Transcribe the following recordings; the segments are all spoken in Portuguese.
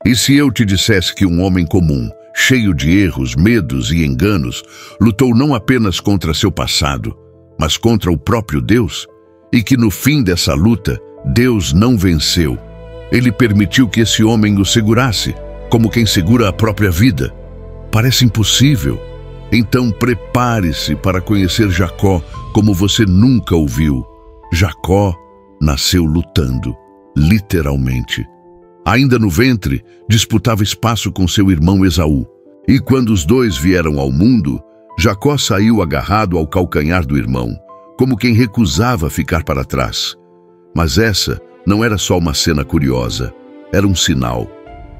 E se eu te dissesse que um homem comum, cheio de erros, medos e enganos, lutou não apenas contra seu passado, mas contra o próprio Deus, e que no fim dessa luta, Deus não venceu. Ele permitiu que esse homem o segurasse, como quem segura a própria vida. Parece impossível. Então prepare-se para conhecer Jacó como você nunca o viu. Jacó nasceu lutando, literalmente. Ainda no ventre, disputava espaço com seu irmão Esaú. E quando os dois vieram ao mundo, Jacó saiu agarrado ao calcanhar do irmão, como quem recusava ficar para trás. Mas essa não era só uma cena curiosa, era um sinal.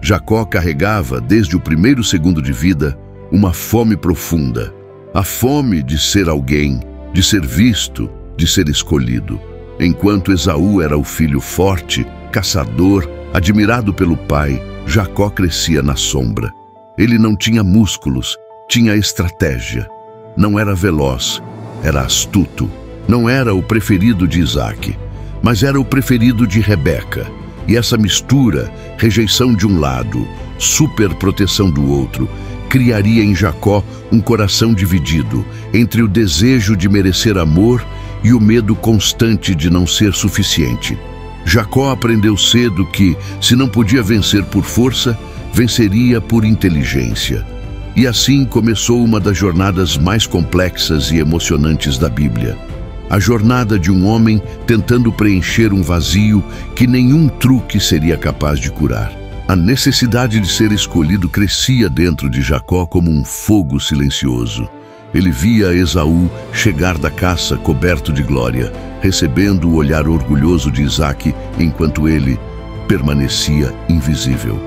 Jacó carregava, desde o primeiro segundo de vida, uma fome profunda. A fome de ser alguém, de ser visto, de ser escolhido. Enquanto Esaú era o filho forte, caçador, admirado pelo pai, Jacó crescia na sombra. Ele não tinha músculos, tinha estratégia. Não era veloz, era astuto. Não era o preferido de Isaque, mas era o preferido de Rebeca. E essa mistura, rejeição de um lado, superproteção do outro, criaria em Jacó um coração dividido entre o desejo de merecer amor e o medo constante de não ser suficiente. Jacó aprendeu cedo que, se não podia vencer por força, venceria por inteligência. E assim começou uma das jornadas mais complexas e emocionantes da Bíblia. A jornada de um homem tentando preencher um vazio que nenhum truque seria capaz de curar. A necessidade de ser escolhido crescia dentro de Jacó como um fogo silencioso. Ele via Esaú chegar da caça coberto de glória, recebendo o olhar orgulhoso de Isaque, enquanto ele permanecia invisível.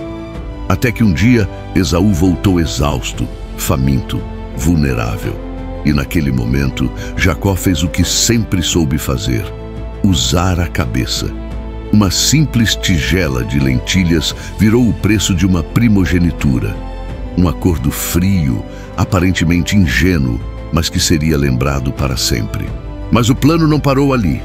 Até que um dia, Esaú voltou exausto, faminto, vulnerável. E naquele momento, Jacó fez o que sempre soube fazer: usar a cabeça. Uma simples tigela de lentilhas virou o preço de uma primogenitura. Um acordo frio, aparentemente ingênuo, mas que seria lembrado para sempre. Mas o plano não parou ali.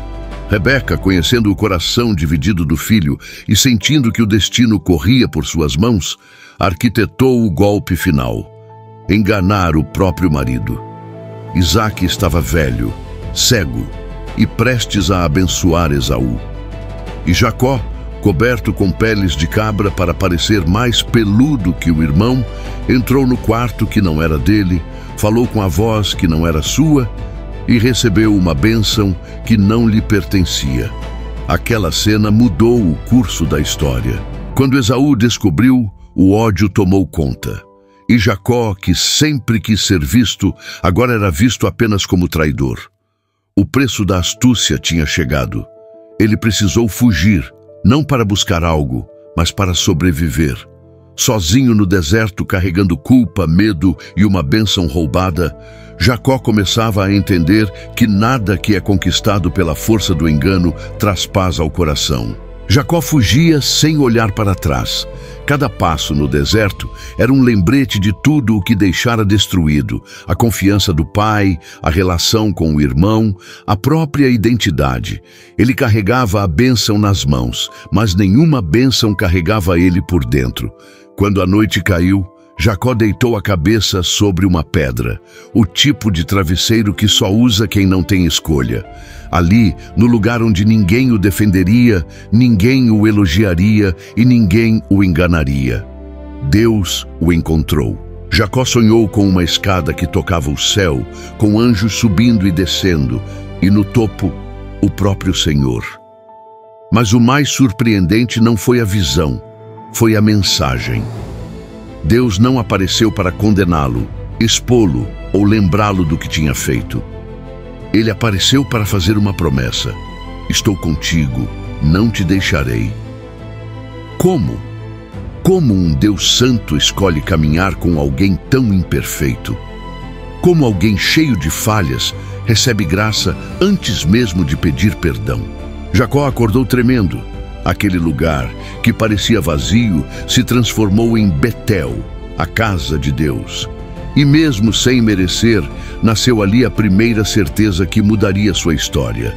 Rebeca, conhecendo o coração dividido do filho e sentindo que o destino corria por suas mãos, arquitetou o golpe final: enganar o próprio marido. Isaque estava velho, cego e prestes a abençoar Esaú. E Jacó, coberto com peles de cabra para parecer mais peludo que o irmão, entrou no quarto que não era dele, falou com a voz que não era sua e recebeu uma bênção que não lhe pertencia. Aquela cena mudou o curso da história. Quando Esaú descobriu, o ódio tomou conta. E Jacó, que sempre quis ser visto, agora era visto apenas como traidor. O preço da astúcia tinha chegado. Ele precisou fugir, não para buscar algo, mas para sobreviver. Sozinho no deserto, carregando culpa, medo e uma bênção roubada, Jacó começava a entender que nada que é conquistado pela força do engano traz paz ao coração. Jacó fugia sem olhar para trás. Cada passo no deserto era um lembrete de tudo o que deixara destruído: a confiança do pai, a relação com o irmão, a própria identidade. Ele carregava a bênção nas mãos, mas nenhuma bênção carregava ele por dentro. Quando a noite caiu, Jacó deitou a cabeça sobre uma pedra, o tipo de travesseiro que só usa quem não tem escolha. Ali, no lugar onde ninguém o defenderia, ninguém o elogiaria e ninguém o enganaria. Deus o encontrou. Jacó sonhou com uma escada que tocava o céu, com anjos subindo e descendo, e no topo, o próprio Senhor. Mas o mais surpreendente não foi a visão, foi a mensagem. Deus não apareceu para condená-lo, expô-lo ou lembrá-lo do que tinha feito. Ele apareceu para fazer uma promessa: estou contigo, não te deixarei. Como? Como um Deus santo escolhe caminhar com alguém tão imperfeito? Como alguém cheio de falhas recebe graça antes mesmo de pedir perdão? Jacó acordou tremendo. Aquele lugar, que parecia vazio, se transformou em Betel, a casa de Deus. E mesmo sem merecer, nasceu ali a primeira certeza que mudaria sua história.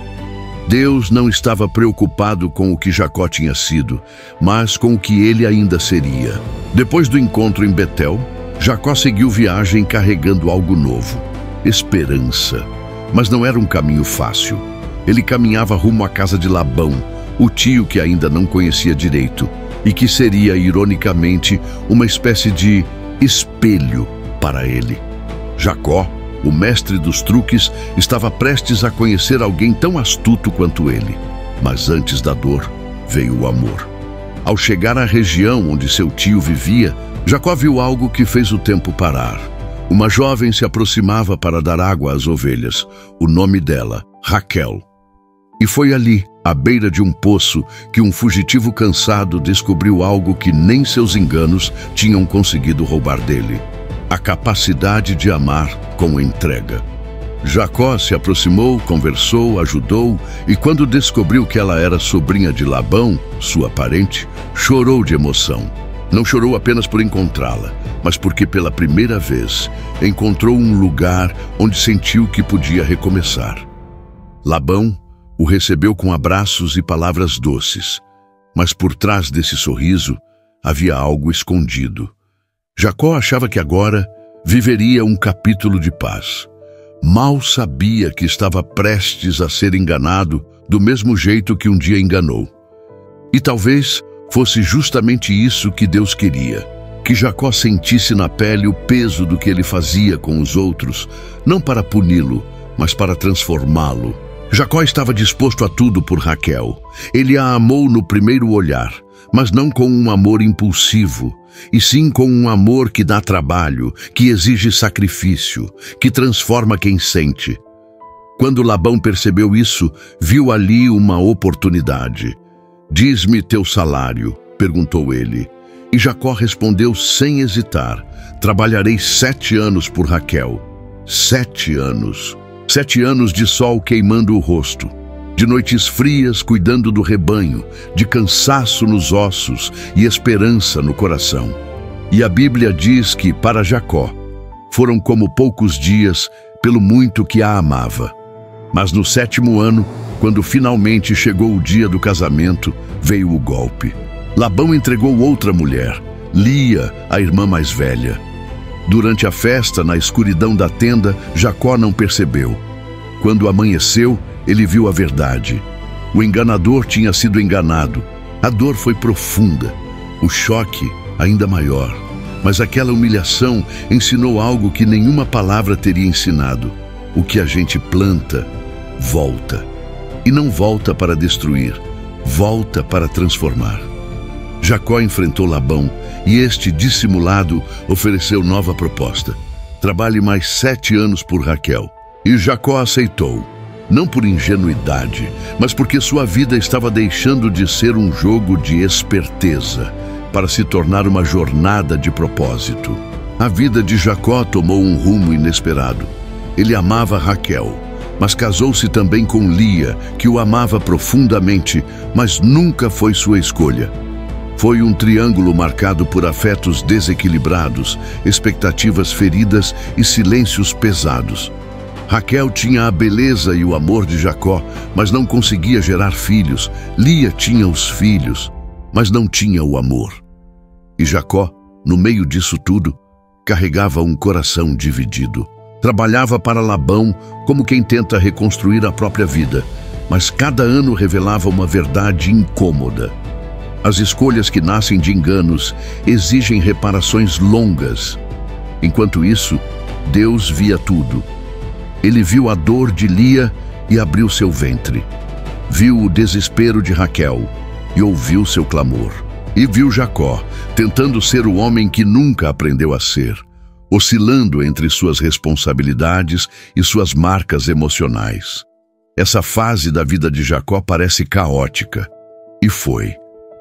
Deus não estava preocupado com o que Jacó tinha sido, mas com o que ele ainda seria. Depois do encontro em Betel, Jacó seguiu viagem carregando algo novo: esperança. Mas não era um caminho fácil. Ele caminhava rumo à casa de Labão, o tio que ainda não conhecia direito, e que seria, ironicamente, uma espécie de espelho para ele. Jacó, o mestre dos truques, estava prestes a conhecer alguém tão astuto quanto ele. Mas antes da dor, veio o amor. Ao chegar à região onde seu tio vivia, Jacó viu algo que fez o tempo parar. Uma jovem se aproximava para dar água às ovelhas. O nome dela, Raquel. E foi ali, à beira de um poço, que um fugitivo cansado descobriu algo que nem seus enganos tinham conseguido roubar dele: a capacidade de amar com entrega. Jacó se aproximou, conversou, ajudou, e quando descobriu que ela era sobrinha de Labão, sua parente, chorou de emoção. Não chorou apenas por encontrá-la, mas porque pela primeira vez encontrou um lugar onde sentiu que podia recomeçar. Labão o recebeu com abraços e palavras doces, mas por trás desse sorriso havia algo escondido. Jacó achava que agora viveria um capítulo de paz. Mal sabia que estava prestes a ser enganado do mesmo jeito que um dia enganou. E talvez fosse justamente isso que Deus queria: que Jacó sentisse na pele o peso do que ele fazia com os outros, não para puni-lo, mas para transformá-lo. Jacó estava disposto a tudo por Raquel. Ele a amou no primeiro olhar, mas não com um amor impulsivo, e sim com um amor que dá trabalho, que exige sacrifício, que transforma quem sente. Quando Labão percebeu isso, viu ali uma oportunidade. "Diz-me teu salário", perguntou ele. E Jacó respondeu sem hesitar: "Trabalharei 7 anos por Raquel." 7 anos. 7 anos de sol queimando o rosto, de noites frias cuidando do rebanho, de cansaço nos ossos e esperança no coração. E a Bíblia diz que, para Jacó, foram como poucos dias pelo muito que a amava. Mas no 7º ano, quando finalmente chegou o dia do casamento, veio o golpe. Labão entregou outra mulher, Lia, a irmã mais velha. Durante a festa, na escuridão da tenda, Jacó não percebeu. Quando amanheceu, ele viu a verdade. O enganador tinha sido enganado. A dor foi profunda, o choque ainda maior. Mas aquela humilhação ensinou algo que nenhuma palavra teria ensinado: o que a gente planta, volta. E não volta para destruir, volta para transformar. Jacó enfrentou Labão e este, dissimulado, ofereceu nova proposta: trabalhe mais 7 anos por Raquel. E Jacó aceitou, não por ingenuidade, mas porque sua vida estava deixando de ser um jogo de esperteza para se tornar uma jornada de propósito. A vida de Jacó tomou um rumo inesperado. Ele amava Raquel, mas casou-se também com Lia, que o amava profundamente, mas nunca foi sua escolha. Foi um triângulo marcado por afetos desequilibrados, expectativas feridas e silêncios pesados. Raquel tinha a beleza e o amor de Jacó, mas não conseguia gerar filhos. Lia tinha os filhos, mas não tinha o amor. E Jacó, no meio disso tudo, carregava um coração dividido. Trabalhava para Labão como quem tenta reconstruir a própria vida, mas cada ano revelava uma verdade incômoda. As escolhas que nascem de enganos exigem reparações longas. Enquanto isso, Deus via tudo. Ele viu a dor de Lia e abriu seu ventre. Viu o desespero de Raquel e ouviu seu clamor. E viu Jacó, tentando ser o homem que nunca aprendeu a ser, oscilando entre suas responsabilidades e suas marcas emocionais. Essa fase da vida de Jacó parece caótica. E foi.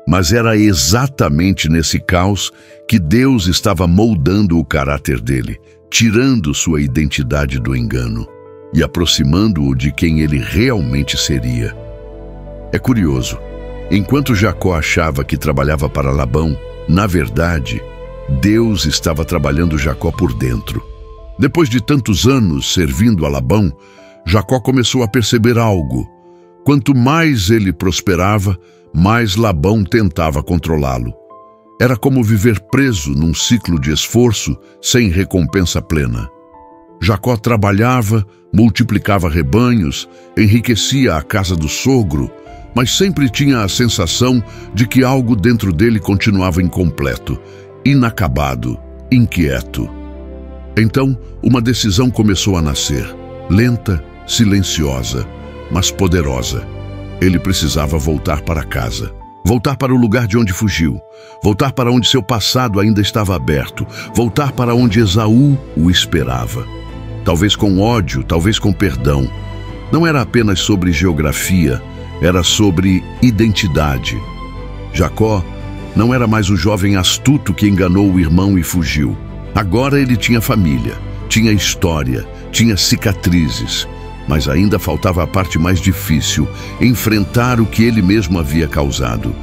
Mas era exatamente nesse caos que Deus estava moldando o caráter dele, tirando sua identidade do engano e aproximando-o de quem ele realmente seria. É curioso, enquanto Jacó achava que trabalhava para Labão, na verdade, Deus estava trabalhando Jacó por dentro. Depois de tantos anos servindo a Labão, Jacó começou a perceber algo. Quanto mais ele prosperava, mais Labão tentava controlá-lo. Era como viver preso num ciclo de esforço sem recompensa plena. Jacó trabalhava, multiplicava rebanhos, enriquecia a casa do sogro, mas sempre tinha a sensação de que algo dentro dele continuava incompleto, inacabado, inquieto. Então, uma decisão começou a nascer, lenta, silenciosa, mas poderosa. Ele precisava voltar para casa, voltar para o lugar de onde fugiu, voltar para onde seu passado ainda estava aberto, voltar para onde Esaú o esperava. Talvez com ódio, talvez com perdão. Não era apenas sobre geografia, era sobre identidade. Jacó não era mais o jovem astuto que enganou o irmão e fugiu. Agora ele tinha família, tinha história, tinha cicatrizes, mas ainda faltava a parte mais difícil, enfrentar o que ele mesmo havia causado.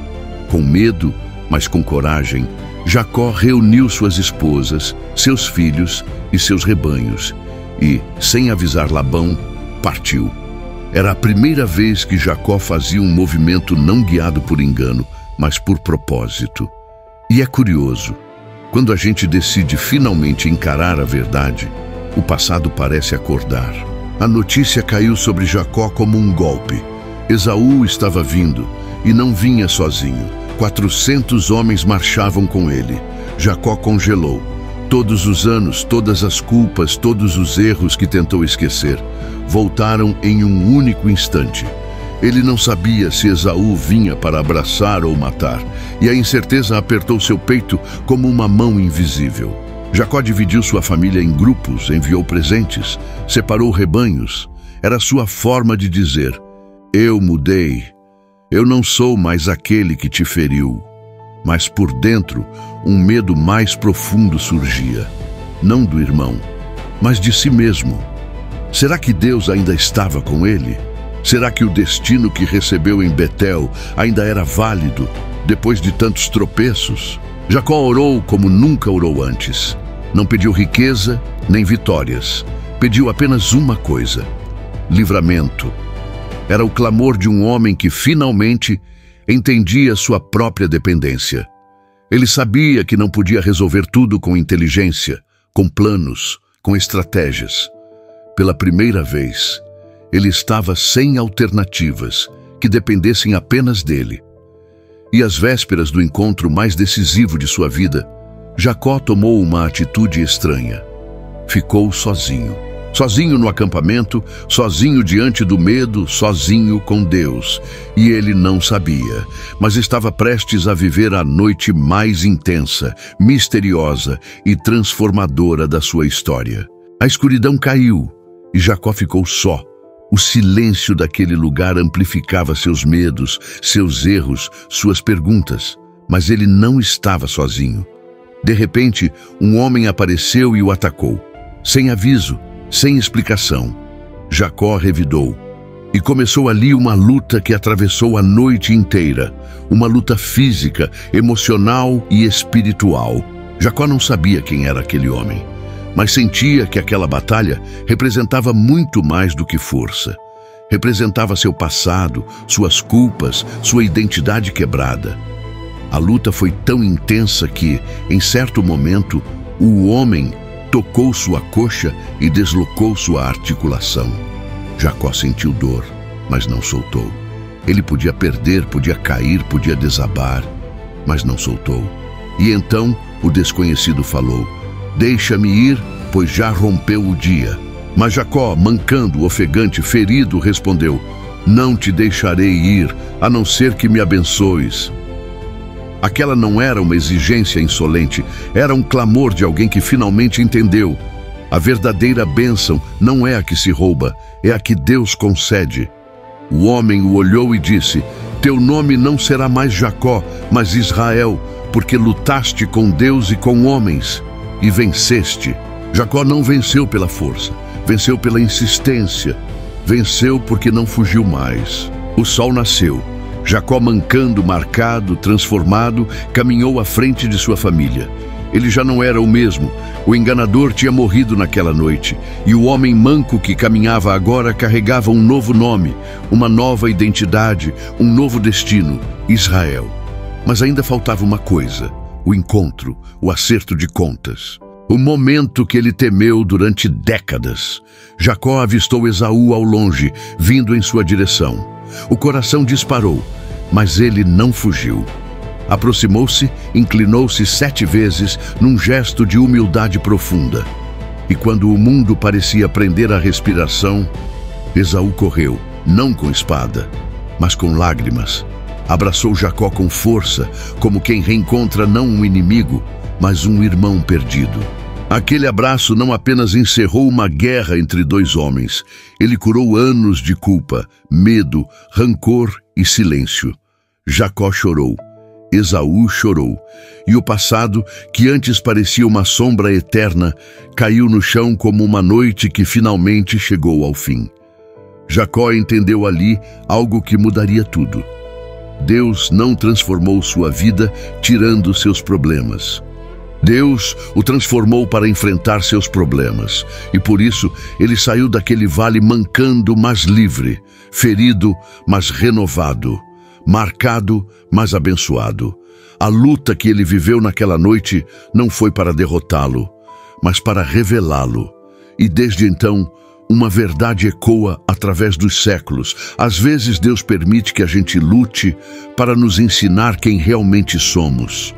Com medo, mas com coragem, Jacó reuniu suas esposas, seus filhos e seus rebanhos e, sem avisar Labão, partiu. Era a primeira vez que Jacó fazia um movimento não guiado por engano, mas por propósito. E é curioso, quando a gente decide finalmente encarar a verdade, o passado parece acordar. A notícia caiu sobre Jacó como um golpe. Esaú estava vindo, e não vinha sozinho. 400 homens marchavam com ele. Jacó congelou. Todos os anos, todas as culpas, todos os erros que tentou esquecer, voltaram em um único instante. Ele não sabia se Esaú vinha para abraçar ou matar, e a incerteza apertou seu peito como uma mão invisível. Jacó dividiu sua família em grupos, enviou presentes, separou rebanhos. Era sua forma de dizer: eu mudei, eu não sou mais aquele que te feriu. Mas por dentro, um medo mais profundo surgia, não do irmão, mas de si mesmo. Será que Deus ainda estava com ele? Será que o destino que recebeu em Betel ainda era válido, depois de tantos tropeços? Jacó orou como nunca orou antes. Não pediu riqueza, nem vitórias. Pediu apenas uma coisa: livramento. Era o clamor de um homem que finalmente entendia sua própria dependência. Ele sabia que não podia resolver tudo com inteligência, com planos, com estratégias. Pela primeira vez, ele estava sem alternativas que dependessem apenas dele. E às vésperas do encontro mais decisivo de sua vida, Jacó tomou uma atitude estranha. Ficou sozinho. Sozinho no acampamento, sozinho diante do medo, sozinho com Deus. E ele não sabia, mas estava prestes a viver a noite mais intensa, misteriosa e transformadora da sua história. A escuridão caiu e Jacó ficou só. O silêncio daquele lugar amplificava seus medos, seus erros, suas perguntas. Mas ele não estava sozinho. De repente, um homem apareceu e o atacou. Sem aviso, sem explicação. Jacó revidou. E começou ali uma luta que atravessou a noite inteira. Uma luta física, emocional e espiritual. Jacó não sabia quem era aquele homem, mas sentia que aquela batalha representava muito mais do que força. Representava seu passado, suas culpas, sua identidade quebrada. A luta foi tão intensa que, em certo momento, o homem tocou sua coxa e deslocou sua articulação. Jacó sentiu dor, mas não soltou. Ele podia perder, podia cair, podia desabar, mas não soltou. E então o desconhecido falou: deixa-me ir, pois já rompeu o dia. Mas Jacó, mancando, ofegante, ferido, respondeu: não te deixarei ir, a não ser que me abençoes. Aquela não era uma exigência insolente, era um clamor de alguém que finalmente entendeu. A verdadeira bênção não é a que se rouba, é a que Deus concede. O homem o olhou e disse: teu nome não será mais Jacó, mas Israel, porque lutaste com Deus e com homens, e venceste. Jacó não venceu pela força, venceu pela insistência, venceu porque não fugiu mais. O sol nasceu. Jacó, mancando, marcado, transformado, caminhou à frente de sua família. Ele já não era o mesmo. O enganador tinha morrido naquela noite, e o homem manco que caminhava agora carregava um novo nome, uma nova identidade, um novo destino: Israel. Mas ainda faltava uma coisa: o encontro, o acerto de contas. O momento que ele temeu durante décadas. Jacó avistou Esaú ao longe, vindo em sua direção. O coração disparou, mas ele não fugiu. Aproximou-se, inclinou-se 7 vezes num gesto de humildade profunda. E quando o mundo parecia prender a respiração, Esaú correu, não com espada, mas com lágrimas. Abraçou Jacó com força, como quem reencontra não um inimigo, mas um irmão perdido. Aquele abraço não apenas encerrou uma guerra entre 2 homens, ele curou anos de culpa, medo, rancor e silêncio. Jacó chorou. Esaú chorou, e o passado, que antes parecia uma sombra eterna, caiu no chão como uma noite que finalmente chegou ao fim. Jacó entendeu ali algo que mudaria tudo. Deus não transformou sua vida tirando seus problemas. Deus o transformou para enfrentar seus problemas, e por isso ele saiu daquele vale mancando, mas livre, ferido, mas renovado, marcado, mas abençoado. A luta que ele viveu naquela noite não foi para derrotá-lo, mas para revelá-lo. E desde então, uma verdade ecoa através dos séculos. Às vezes Deus permite que a gente lute para nos ensinar quem realmente somos.